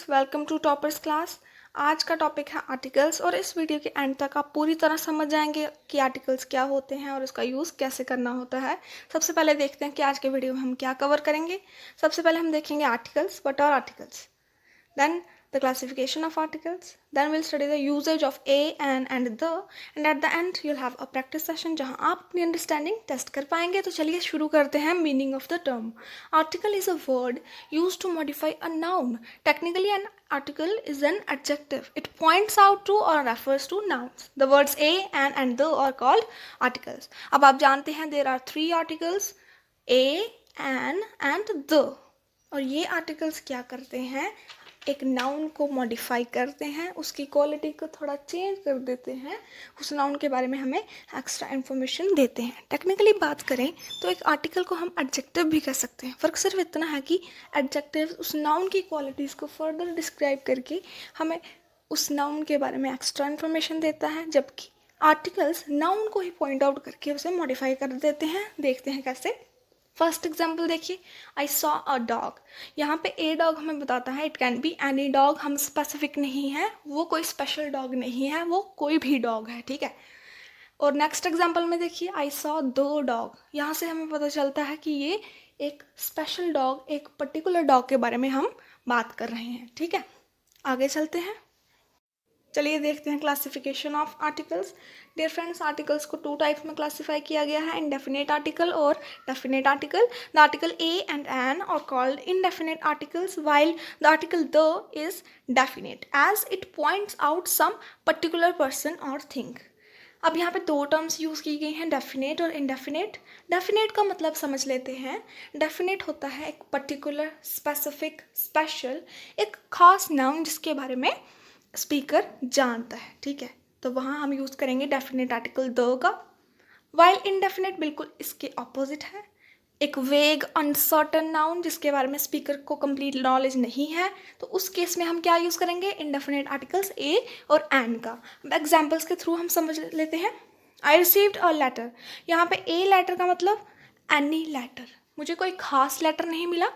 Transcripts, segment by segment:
Friends, welcome to toppers class. आज का topic है आर्टिकल्स और इस वीडियो के एंड तक आप पूरी तरह समझ जाएंगे कि आर्टिकल्स क्या होते हैं और उसका यूज़ कैसे करना होता है। सबसे पहले देखते हैं कि आज के वीडियो में हम क्या कवर करेंगे। सबसे पहले हम देखेंगे articles, what are articles, then the classification of articles, then we'll study the usage of a and the, and at the end you'll have a practice session जहाँ आप अपनी अंडरस्टैंडिंग टेस्ट कर पाएंगे। तो चलिए शुरू करते हैं। Meaning of the term article is a word used to modify a noun. Technically an article is an adjective. It points out to or refers to nouns. The words a and the are called articles. अब आप जानते हैं there are three articles, a, an and the, और ये articles क्या करते हैं, एक नाउन को मॉडिफाई करते हैं, उसकी क्वालिटी को थोड़ा चेंज कर देते हैं, उस नाउन के बारे में हमें एक्स्ट्रा इन्फॉर्मेशन देते हैं। टेक्निकली बात करें तो एक आर्टिकल को हम एडजेक्टिव भी कह सकते हैं। फ़र्क सिर्फ इतना है कि एडजेक्टिव उस नाउन की क्वालिटीज़ को फर्दर डिस्क्राइब करके हमें उस नाउन के बारे में एक्स्ट्रा इन्फॉर्मेशन देता है, जबकि आर्टिकल्स नाउन को ही पॉइंट आउट करके उसे मॉडिफाई कर देते हैं। देखते हैं कैसे। फर्स्ट एग्जाम्पल देखिए, आई सॉ अ डॉग। यहाँ पे ए डॉग हमें बताता है, it can be any dog, हम स्पेसिफिक नहीं है, वो कोई स्पेशल डॉग नहीं है, वो कोई भी डॉग है, ठीक है। और नेक्स्ट एग्जाम्पल में देखिए, आई सॉ दो डॉग, यहाँ से हमें पता चलता है कि ये एक स्पेशल डॉग, एक पर्टिकुलर डॉग के बारे में हम बात कर रहे हैं, ठीक है। आगे चलते हैं। चलिए देखते हैं classification of articles. Dear friends, articles को टू टाइप्स में क्लासिफाई किया गया है, इंडेफिनेट आर्टिकल और definite article. The article a and an are called indefinite articles while the article the is definite as it points out some particular person or thing. अब यहाँ पे दो terms use की गई हैं, डेफिनेट और indefinite. Definite का मतलब समझ लेते हैं। डेफिनेट होता है एक पर्टिकुलर, स्पेसिफिक, स्पेशल, एक खास नाउन जिसके बारे में स्पीकर जानता है, ठीक है। तो वहाँ हम यूज़ करेंगे डेफिनेट आर्टिकल द का। वाइल इनडेफिनेट बिल्कुल इसके ऑपोजिट है, एक वेग अनसर्टन नाउन जिसके बारे में स्पीकर को कंप्लीट नॉलेज नहीं है। तो उस केस में हम क्या यूज़ करेंगे, इंडेफिनेट आर्टिकल्स ए और एन का। एग्जाम्पल्स के थ्रू हम समझ लेते हैं। आई रिसीव्ड अ लेटर, यहाँ पे ए लेटर का मतलब एनी लेटर, मुझे कोई खास लेटर नहीं मिला।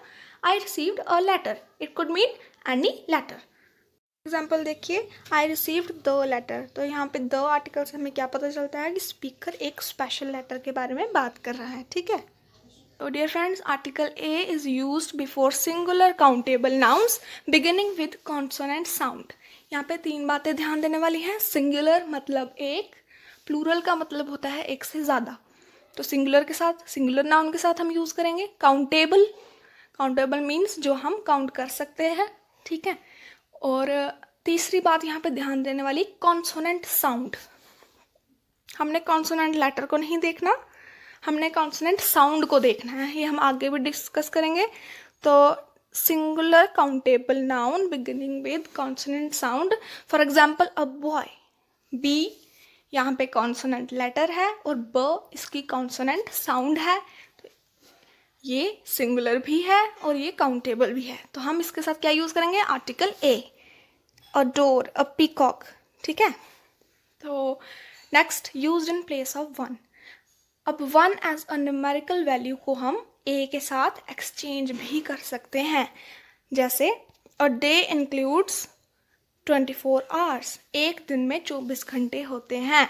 I received a letter, it could mean any letter. Example देखिए, आई रिसीव्ड द लेटर, तो यहाँ पे द आर्टिकल से हमें क्या पता चलता है कि स्पीकर एक स्पेशल लेटर के बारे में बात कर रहा है, ठीक है। तो dear friends, article a is used before singular countable nouns beginning with consonant sound. यहाँ पे तीन बातें ध्यान देने वाली हैं। सिंगुलर मतलब एक, प्लूरल का मतलब होता है एक से ज़्यादा। तो सिंगुलर के साथ, सिंगुलर नाउन के साथ हम यूज़ करेंगे। काउंटेबल, काउंटेबल मीन्स जो हम काउंट कर सकते हैं, ठीक है। और तीसरी बात यहाँ पे ध्यान देने वाली, कॉन्सोनेंट साउंड। हमने कॉन्सोनेंट लेटर को नहीं देखना, हमने कॉन्सोनेंट साउंड को देखना है, ये हम आगे भी डिस्कस करेंगे। तो singular countable noun beginning with consonant sound, for example a boy, b यहाँ पे कॉन्सोनेंट लेटर है और ब इसकी कॉन्सोनेंट साउंड है। तो ये सिंगुलर भी है और ये काउंटेबल भी है। तो हम इसके साथ क्या यूज़ करेंगे, article A. A door, a peacock, ठीक है। तो next, used in place of one. अब one as a numerical value को हम ए के साथ एक्सचेंज भी कर सकते हैं। जैसे अ डे इंक्लूड्स 24 आवर्स, एक दिन में 24 घंटे होते हैं।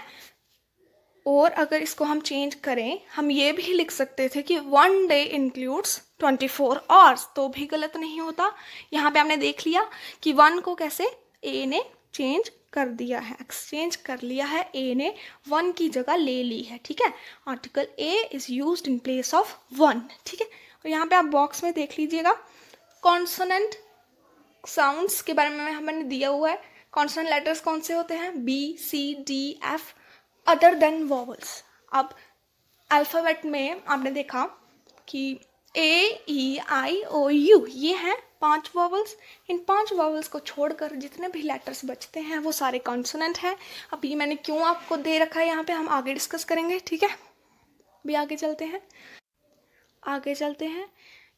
और अगर इसको हम चेंज करें, हम ये भी लिख सकते थे कि वन डे इंक्लूड्स 24 आवर्स, तो भी गलत नहीं होता। यहाँ पे हमने देख लिया कि वन को कैसे ए ने चेंज कर दिया है, एक्सचेंज कर लिया है, ए ने वन की जगह ले ली है, ठीक है। Article a is used in place of one, ठीक है। और यहाँ पे आप बॉक्स में देख लीजिएगा, कॉन्सोनेंट साउंड्स के बारे में हमने दिया हुआ है। कॉन्सोनेंट लेटर्स कौन से होते हैं, B, C, D, F, other than vowels. अब अल्फ़ाबेट में आपने देखा कि ए, ई, आई, ओ, यू, ये हैं 5 वॉवल्स। इन 5 वॉवल्स को छोड़कर जितने भी लेटर्स बचते हैं वो सारे कॉन्सोनेंट हैं। अब ये मैंने क्यों आपको दे रखा है यहाँ पे, हम आगे डिस्कस करेंगे, ठीक है। अभी आगे चलते हैं।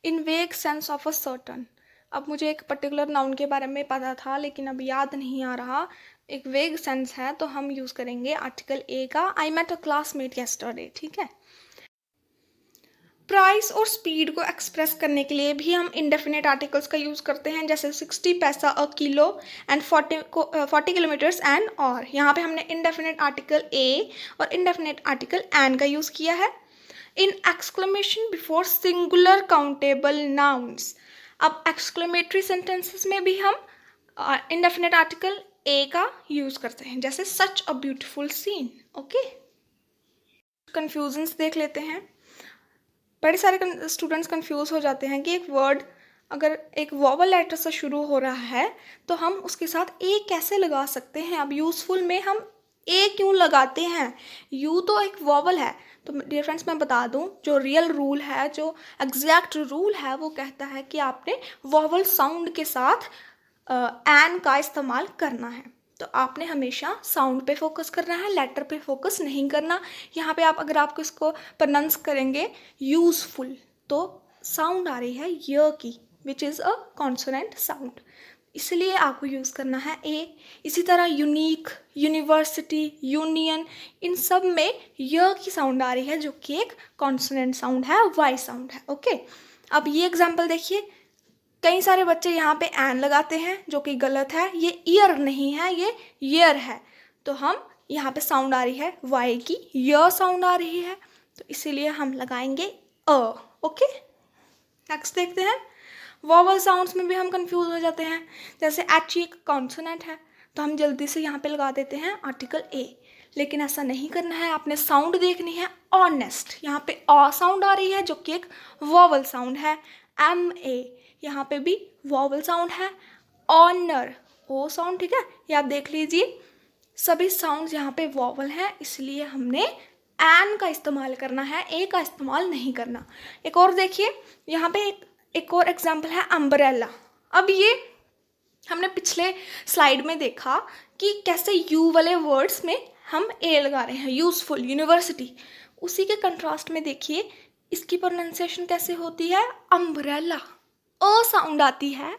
इन वेग सेंस ऑफ अ सर्टन। अब मुझे एक पर्टिकुलर नाउन के बारे में पता था लेकिन अब याद नहीं आ रहा, एक वेग सेंस है, तो हम यूज़ करेंगे आर्टिकल ए का। I met a classmate yesterday, ठीक है। प्राइस और स्पीड को एक्सप्रेस करने के लिए भी हम इंडेफिनेट आर्टिकल्स का यूज़ करते हैं, जैसे 60 पैसा a kilo and 40 kilometres an और। यहाँ पे हमने इंडेफिनेट आर्टिकल ए और इंडेफिनेट आर्टिकल एन का यूज़ किया है। In exclamation before singular countable nouns. अब एक्सक्लेमेटरी सेंटेंसेस में भी हम इंडेफिनेट आर्टिकल ए का यूज़ करते हैं, जैसे such a beautiful scene. Okay, confusions देख लेते हैं। बड़े सारे स्टूडेंट्स कंफ्यूज हो जाते हैं कि एक वर्ड अगर एक वॉवल लेटर से शुरू हो रहा है तो हम उसके साथ ए कैसे लगा सकते हैं। अब यूज़फुल में हम ए क्यों लगाते हैं, यू तो एक वॉवल है। तो डियर फ्रेंड्स, मैं बता दूं, जो रियल रूल है, जो एग्जैक्ट रूल है, वो कहता है कि आपने वॉवल साउंड के साथ एन का इस्तेमाल करना है। तो आपने हमेशा साउंड पे फोकस करना है, लेटर पे फोकस नहीं करना। यहाँ पे आप अगर आपको इसको प्रोनाउंस करेंगे यूज़फुल, तो साउंड आ रही है य की, which is a consonant sound, इसलिए आपको यूज़ करना है ए। इसी तरह यूनिक, यूनिवर्सिटी, यूनियन, इन सब में य की साउंड आ रही है, जो कि एक कॉन्सोनेंट साउंड है, वाई साउंड है। ओके, अब ये एग्जाम्पल देखिए, कई सारे बच्चे यहाँ पे एन लगाते हैं, जो कि गलत है। ये ईयर नहीं है, ये ईयर है। तो हम यहाँ पे साउंड आ रही है वाई की, य साउंड आ रही है, तो इसीलिए हम लगाएंगे अ। ओके, नेक्स्ट देखते हैं। वॉवल साउंड्स में भी हम कंफ्यूज हो जाते हैं, जैसे एच एक कॉन्सोनेंट है, तो हम जल्दी से यहाँ पे लगा देते हैं आर्टिकल ए, लेकिन ऐसा नहीं करना है। आपने साउंड देखनी है ऑनेस्ट। यहाँ पे अ साउंड आ रही है, जो कि एक वॉवल साउंड है। एम ए, यहाँ पे भी वॉवल साउंड है। ऑनर, ओ साउंड, ठीक है, ये आप देख लीजिए, सभी साउंड्स यहाँ पे वॉवल हैं, इसलिए हमने एन का इस्तेमाल करना है, ए का इस्तेमाल नहीं करना। एक और देखिए, यहाँ पे एक और एग्जाम्पल है अम्ब्रेला। अब ये हमने पिछले स्लाइड में देखा कि कैसे यू वाले वर्ड्स में हम ए लगा रहे हैं, यूजफुल, यूनिवर्सिटी। उसी के कंट्रास्ट में देखिए इसकी प्रोनाउंसिएशन कैसे होती है, अम्ब्रेला। अ साउंड आती है,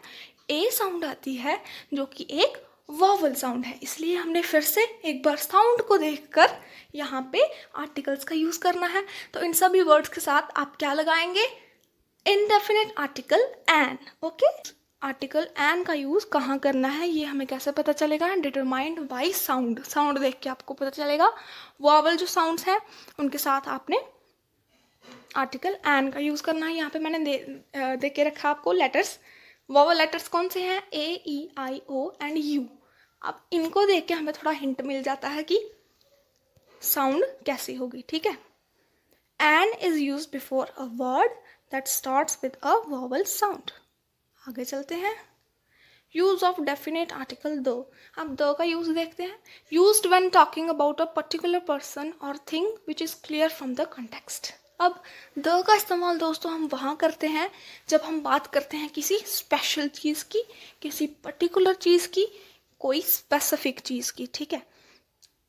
ए साउंड आती है, जो कि एक वॉवल साउंड है। इसलिए हमने फिर से एक बार साउंड को देखकर यहाँ पे आर्टिकल्स का यूज़ करना है। तो इन सभी वर्ड्स के साथ आप क्या लगाएंगे, indefinite article an. Okay, article an का यूज़ कहाँ करना है ये हमें कैसे पता चलेगा, डिटरमाइंड बाई साउंड। साउंड देख के आपको पता चलेगा। वॉवल जो साउंड्स हैं उनके साथ आपने आर्टिकल एन का यूज़ करना है। यहाँ पे मैंने दे के रखा आपको लेटर्स। वॉवल लेटर्स कौन से हैं, ए, ई, आई, ओ एंड यू। अब इनको देख के हमें थोड़ा हिंट मिल जाता है कि साउंड कैसी होगी। ठीक है, an is use before a word that starts with a vowel sound. आगे चलते हैं। यूज ऑफ डेफिनेट आर्टिकल दो। अब द का यूज देखते हैं। Used when talking about a particular person और thing which is clear from the context. अब द का इस्तेमाल दोस्तों हम वहाँ करते हैं जब हम बात करते हैं किसी स्पेशल चीज़ की, किसी पर्टिकुलर चीज़ की, कोई स्पेसिफिक चीज़ की। ठीक है,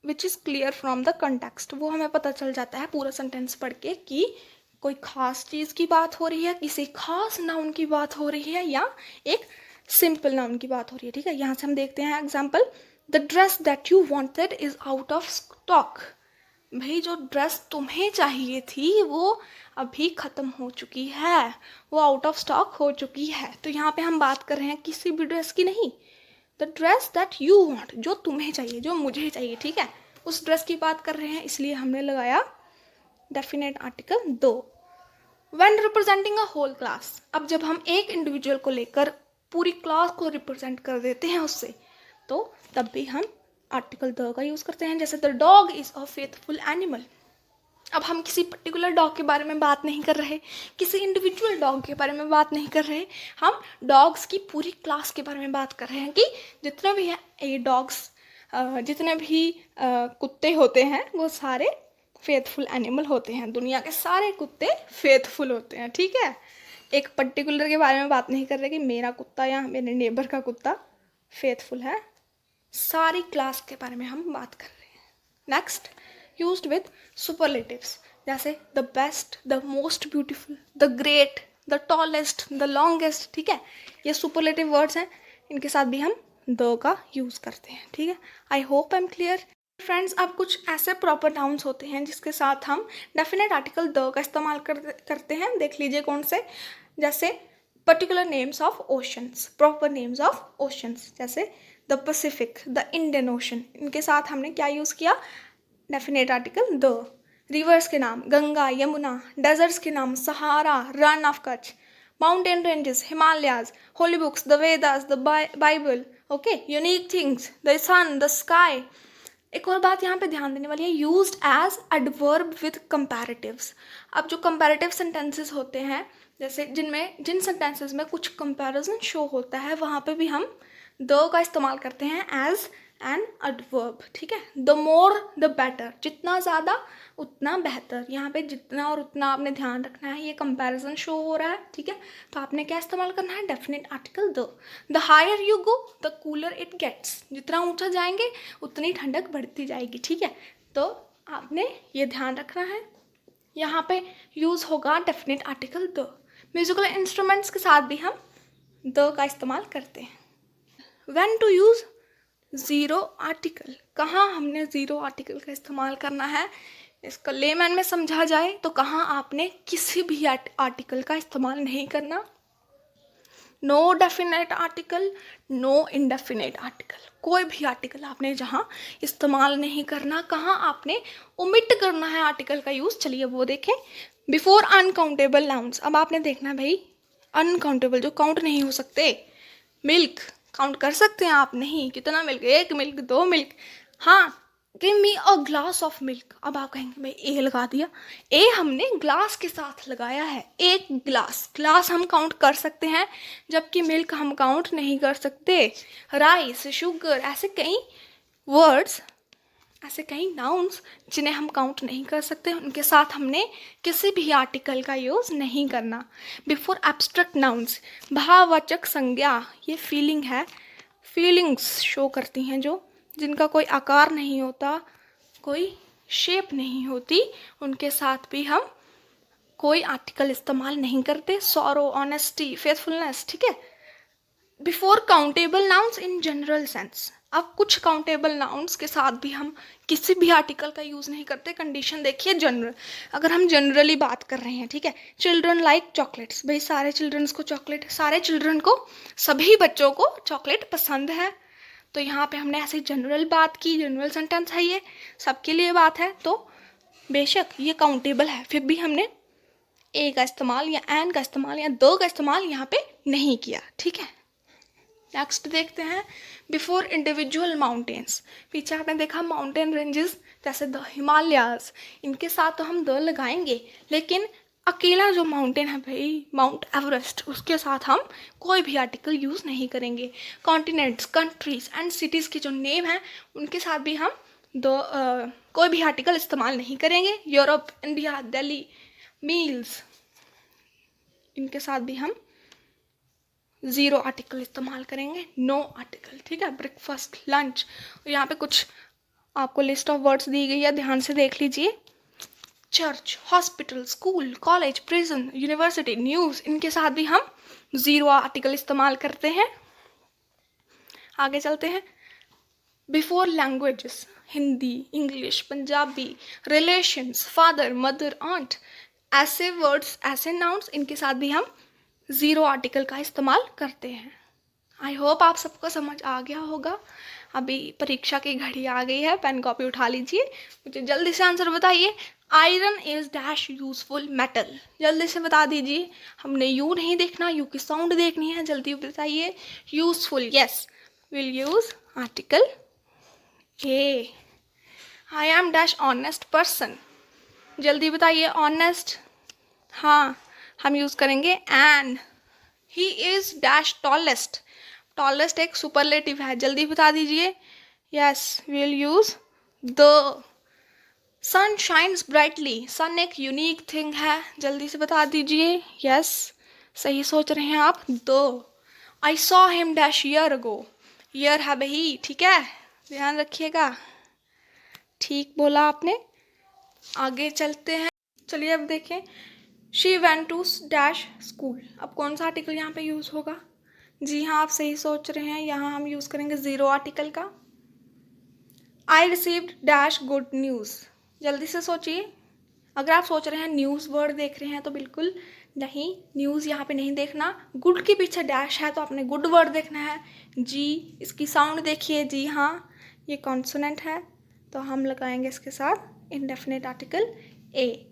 which is clear from the context, वो हमें पता चल जाता है पूरा सेंटेंस पढ़ के कि कोई खास चीज़ की बात हो रही है, किसी खास नाउन की बात हो रही है, या एक सिंपल नाउन की बात हो रही है। ठीक है, यहाँ से हम देखते हैं example. The dress that you wanted is out of stock. भाई, जो ड्रेस तुम्हें चाहिए थी वो अभी ख़त्म हो चुकी है, वो आउट ऑफ स्टॉक हो चुकी है। तो यहाँ पे हम बात कर रहे हैं किसी भी ड्रेस की नहीं, the dress that you want, जो तुम्हें चाहिए, जो मुझे चाहिए। ठीक है, उस ड्रेस की बात कर रहे हैं, इसलिए हमने लगाया डेफिनेट आर्टिकल दो। When representing a whole class. अब जब हम एक इंडिविजुअल को लेकर पूरी क्लास को रिप्रेजेंट कर देते हैं उससे, तो तब भी हम आर्टिकल द का यूज़ करते हैं। जैसे the dog is a faithful animal. अब हम किसी पर्टिकुलर डॉग के बारे में बात नहीं कर रहे, किसी इंडिविजुअल डॉग के बारे में बात नहीं कर रहे, हम डॉग्स की पूरी क्लास के बारे में बात कर रहे हैं कि जितने भी हैं ये डॉग्स, जितने भी कुत्ते होते हैं वो सारे फेथफुल एनिमल होते हैं। दुनिया के सारे कुत्ते फेथफुल होते हैं। ठीक है, एक पर्टिकुलर के बारे में बात नहीं कर रहे कि मेरा कुत्ता या मेरे नेबर का कुत्ता फेथफुल है, सारी क्लास के बारे में हम बात कर रहे हैं। नेक्स्ट, यूज्ड विद सुपरलेटिव्स, जैसे the best, the most beautiful, the great, the tallest, the longest. ठीक है, ये सुपरलेटिव वर्ड्स हैं, इनके साथ भी हम द का यूज़ करते हैं। ठीक है, I hope I am clear. Friends, अब कुछ ऐसे प्रॉपर नाउन्स होते हैं जिसके साथ हम डेफिनेट आर्टिकल द का इस्तेमाल करते हैं। देख लीजिए कौन से, जैसे particular names of oceans, proper names of oceans, जैसे the Pacific, the Indian Ocean, इनके साथ हमने क्या यूज़ किया, डेफिनेट आर्टिकल द। रिवर्स के नाम गंगा, यमुना, डेजर्ट्स के नाम Sahara, Rann of Kutch, mountain ranges, Himalayas, holy books, the Vedas, the Bible, okay, unique things, the sun, the sky. एक और बात यहाँ पे ध्यान देने वाली है, used as adverb with comparatives. अब जो कंपैरेटिव सेंटेंसेस होते हैं, जैसे जिन सेंटेंसेस में कुछ कंपैरिजन शो होता है, वहाँ पे भी हम द का इस्तेमाल करते हैं एज एन एडवर्ब, ठीक है। द मोर द बेटर, जितना ज़्यादा उतना बेहतर। यहाँ पे जितना और उतना आपने ध्यान रखना है, ये कंपैरिजन शो हो रहा है, ठीक है। तो आपने क्या इस्तेमाल करना है, definite article the. The higher you go the cooler it gets, जितना ऊंचा जाएंगे उतनी ठंडक बढ़ती जाएगी, ठीक है। तो आपने ये ध्यान रखना है। यहाँ पे यूज़ होगा definite article the. Musical instruments के साथ भी हम द का इस्तेमाल करते हैं। When to use zero article, कहाँ हमने ज़ीरो आर्टिकल का इस्तेमाल करना है, इसका लेमैन में समझा जाए तो कहाँ आपने किसी भी आर्टिकल का इस्तेमाल नहीं करना। No definite article, no indefinite article, कोई भी आर्टिकल आपने जहाँ इस्तेमाल नहीं करना। कहाँ आपने ओमिट करना है आर्टिकल का यूज़, चलिए वो देखें। बिफोर अनकाउंटेबल नाउन्स, अब आपने देखना भाई, अनकाउंटेबल जो काउंट नहीं हो सकते। मिल्क काउंट कर सकते हैं आप, नहीं, कितना मिल्क, एक मिल्क, दो मिल्क, हाँ, give me a glass of milk. अब आप कहेंगे मैं ए लगा दिया, ए हमने ग्लास के साथ लगाया है, एक ग्लास, ग्लास हम काउंट कर सकते हैं, जबकि मिल्क हम काउंट नहीं कर सकते। राइस, शुगर, ऐसे कई वर्ड्स, ऐसे कई नाउन्स जिन्हें हम काउंट नहीं कर सकते, उनके साथ हमने किसी भी आर्टिकल का यूज़ नहीं करना। बिफोर एब्स्ट्रैक्ट नाउन्स, भाववाचक संज्ञा, ये फीलिंग है, फीलिंग्स शो करती हैं जो, जिनका कोई आकार नहीं होता, कोई शेप नहीं होती, उनके साथ भी हम कोई आर्टिकल इस्तेमाल नहीं करते। सॉरो, ऑनेस्टी, फेथफुलनेस, ठीक है। Before countable nouns in general sense, अब कुछ काउंटेबल नाउन्स के साथ भी हम किसी भी आर्टिकल का यूज़ नहीं करते। कंडीशन देखिए जनरल, अगर हम जनरली बात कर रहे हैं, ठीक है। चिल्ड्रन लाइक चॉकलेट्स, भाई सारे चिल्ड्रंस को चॉकलेट, सारे चिल्ड्रन को, सभी बच्चों को चॉकलेट पसंद है। तो यहाँ पे हमने ऐसे जनरल बात की, जनरल सेंटेंस है ये, सबके लिए बात है, तो बेशक ये काउंटेबल है, फिर भी हमने ए का इस्तेमाल या एन का इस्तेमाल या दो का इस्तेमाल यहाँ पे नहीं किया, ठीक है। नेक्स्ट देखते हैं, बिफोर इंडिविजुअल माउंटेन्स, पीछे आपने देखा माउंटेन रेंजेस, जैसे द हिमालयाज, इनके साथ तो हम द लगाएंगे, लेकिन अकेला जो माउंटेन है भाई, माउंट एवरेस्ट, उसके साथ हम कोई भी आर्टिकल यूज़ नहीं करेंगे। कॉन्टिनेंट्स, कंट्रीज एंड सिटीज़ के जो नेम हैं, उनके साथ भी हम कोई भी आर्टिकल इस्तेमाल नहीं करेंगे। यूरोप, इंडिया, दिल्ली, मील्स, इनके साथ भी हम ज़ीरो आर्टिकल इस्तेमाल करेंगे, नो आर्टिकल, ठीक है। ब्रेकफास्ट, लंच, यहाँ पे कुछ आपको लिस्ट ऑफ वर्ड्स दी गई है, ध्यान से देख लीजिए। Church, hospital, school, college, prison, university, news, इनके साथ भी हम ज़ीरो आर्टिकल इस्तेमाल करते हैं। आगे चलते हैं। Before languages, Hindi, English, Punjabi, relations, father, mother, aunt, ऐसे वर्ड्स, ऐसे नाउन्स, इनके साथ भी हम ज़ीरो आर्टिकल का इस्तेमाल करते हैं। आई होप आप सबको समझ आ गया होगा। अभी परीक्षा की घड़ी आ गई है, पेन कॉपी उठा लीजिए, मुझे जल्दी से आंसर बताइए। Iron is dash useful metal, जल्दी से बता दीजिए, हमने यू नहीं देखना, यू की साउंड देखनी है, जल्दी बताइए। Useful, yes, will use article A. I am dash honest person, जल्दी बताइए, ऑनेस्ट, हाँ, हम यूज़ करेंगे an. He is dash tallest, tallest एक सुपरलेटिव है, जल्दी बता दीजिए। Yes, will use the. Sun shines brightly, sun एक यूनिक थिंग है, जल्दी से बता दीजिए। यस, सही सोच रहे हैं आप, the. I saw him dash year ago, year है भाई, ठीक है, ध्यान रखिएगा, ठीक बोला आपने। आगे चलते हैं, चलिए अब देखें। She went to dash school, अब कौन सा आर्टिकल यहाँ पे यूज़ होगा? जी हाँ, आप सही सोच रहे हैं, यहाँ हम यूज़ करेंगे ज़ीरो आर्टिकल का। I received dash good news. जल्दी से सोचिए। अगर आप सोच रहे हैं न्यूज़ वर्ड देख रहे हैं तो बिल्कुल नहीं, न्यूज़ यहाँ पे नहीं देखना। गुड के पीछे डैश है तो आपने गुड वर्ड देखना है। जी, इसकी साउंड देखिए, जी हाँ, ये कॉन्सोनेंट है तो हम लगाएंगे इसके साथ indefinite article a.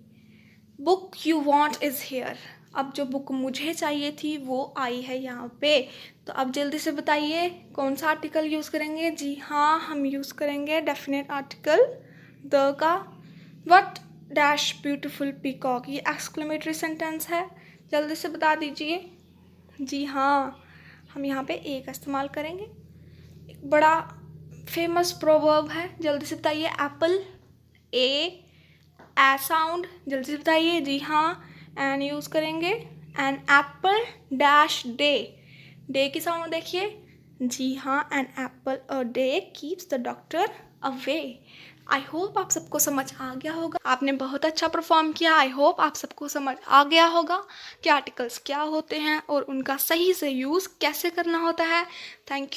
Book you want is here. अब जो बुक मुझे चाहिए थी वो आई है यहाँ पे। तो अब जल्दी से बताइए कौन सा आर्टिकल यूज़ करेंगे। जी हाँ, हम यूज़ करेंगे डेफिनेट आर्टिकल द का। वट डैश ब्यूटिफुल पीकॉक, ये एक्सक्लेमेटरी सेंटेंस है, जल्दी से बता दीजिए। जी हाँ, हम यहाँ पे ए का इस्तेमाल करेंगे। एक बड़ा फेमस प्रोवर्ब है, जल्दी से बताइए। एप्पल, ए साउंड, जल्दी से बताइए। जी हाँ, एन यूज़ करेंगे। An apple dash day, day की साउंड देखिए। जी हाँ, an apple a day keeps the doctor away. I hope आप सबको समझ आ गया होगा। आपने बहुत अच्छा परफॉर्म किया। आई होप आप सबको समझ आ गया होगा कि आर्टिकल्स क्या होते हैं और उनका सही से यूज़ कैसे करना होता है। Thank you.